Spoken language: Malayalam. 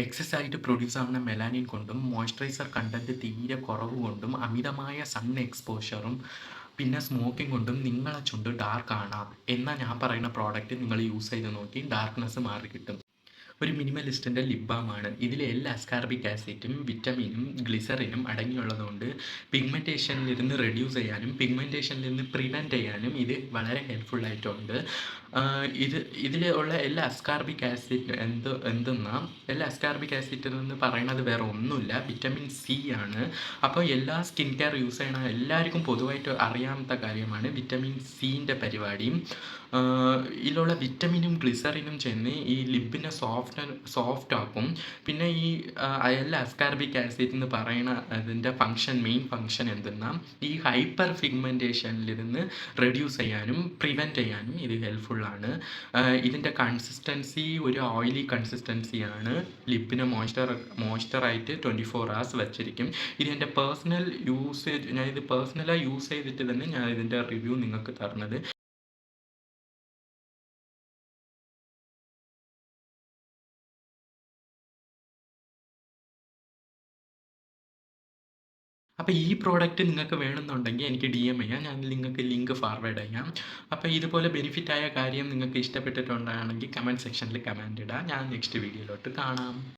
എക്സസ് ആയിട്ട് പ്രൊഡ്യൂസ് ആവുന്ന മെലാനിൻ കൊണ്ടും മോയ്സ്ചറൈസർ കണ്ടന്റ് തീരെ കുറവ് കൊണ്ടും അമിതമായ സൺ എക്സ്പോഷറും പിന്നെ സ്മോക്കിംഗ് കൊണ്ടും നിങ്ങളെ ചുണ്ട് ഡാർക്ക് ആണാ എന്നാൽ ഞാൻ പറയുന്ന പ്രോഡക്റ്റ് നിങ്ങൾ യൂസ് ചെയ്ത് നോക്കി ഡാർക്ക്നെസ് മാറി കിട്ടും. ഒരു മിനിമലിസ്റ്റിൻ്റെ ലിപ് ബാമാണ്. ഇതിൽ എല്ലാ അസ്കാർബിക് ആസിഡും വിറ്റമിനും ഗ്ലിസറിനും അടങ്ങിയുള്ളതുകൊണ്ട് പിഗ്മെൻറ്റേഷനിൽ നിന്ന് റെഡ്യൂസ് ചെയ്യാനും പിഗ്മെൻറ്റേഷനിൽ നിന്ന് പ്രിവെൻറ്റ് ചെയ്യാനും ഇത് വളരെ ഹെൽപ്ഫുൾ ആയിട്ടുണ്ട്. ഇതിൽ ഉള്ള എല്ലാ അസ്കാർബിക് ആസിഡ് എന്തെന്നാൽ എല്ലാ അസ്കാർബിക് ആസിഡ് എന്ന് പറയുന്നത് വേറെ ഒന്നുമില്ല, വിറ്റമിൻ സി ആണ്. അപ്പോൾ എല്ലാ സ്കിൻ കെയർ യൂസ് ചെയ്യണ എല്ലാവർക്കും പൊതുവായിട്ട് അറിയാവുന്ന കാര്യമാണ് വിറ്റമിൻ സിൻ്റെ പരിപാടിയും. ഇതിലുള്ള വിറ്റമിനും ഗ്ലിസറിനും ചെന്ന് ഈ ലിബിനെ സോഫ്റ്റ് ആക്കും. പിന്നെ ഈ എല്ലാ അസ്കാർബിക് ആസിഡ് എന്ന് പറയുന്ന അതിൻ്റെ മെയിൻ ഫങ്ഷൻ എന്തെന്നാൽ ഈ ഹൈപ്പർ പിഗ്മെൻറ്റേഷനിലിരുന്ന് റെഡ്യൂസ് ചെയ്യാനും പ്രിവെൻറ്റ് ചെയ്യാനും ഇത് ഹെൽപ്ഫുള്ളാണ്. ഇതിൻ്റെ കൺസിസ്റ്റൻസി ഒരു ഓയിലി കൺസിസ്റ്റൻസിയാണ്. ലിപ്പിനെ മോയ്സ്ചറായിട്ട് 24 hours വച്ചിരിക്കും. ഇതെൻ്റെ പേഴ്സണൽ യൂസേജ്, ഞാനിത് പേഴ്സണലായി യൂസ് ചെയ്തിട്ട് തന്നെ ഞാൻ ഇതിൻ്റെ റിവ്യൂ നിങ്ങൾക്ക് തരുന്നത്. അപ്പോൾ ഈ പ്രോഡക്റ്റ് നിങ്ങൾക്ക് വേണമെന്നുണ്ടെങ്കിൽ എനിക്ക് DM ചെയ്യാം, ഞാൻ നിങ്ങൾക്ക് ലിങ്ക് ഫോർവേഡ് ചെയ്യാം. അപ്പോൾ ഇതുപോലെ ബെനിഫിറ്റായ കാര്യം നിങ്ങൾക്ക് ഇഷ്ടപ്പെട്ടിട്ടുണ്ടാണെങ്കിൽ കമൻറ്റ് സെക്ഷനിൽ കമൻറ്റ് ഇടാം. ഞാൻ നെക്സ്റ്റ് വീഡിയോയിലോട്ട് കാണാം.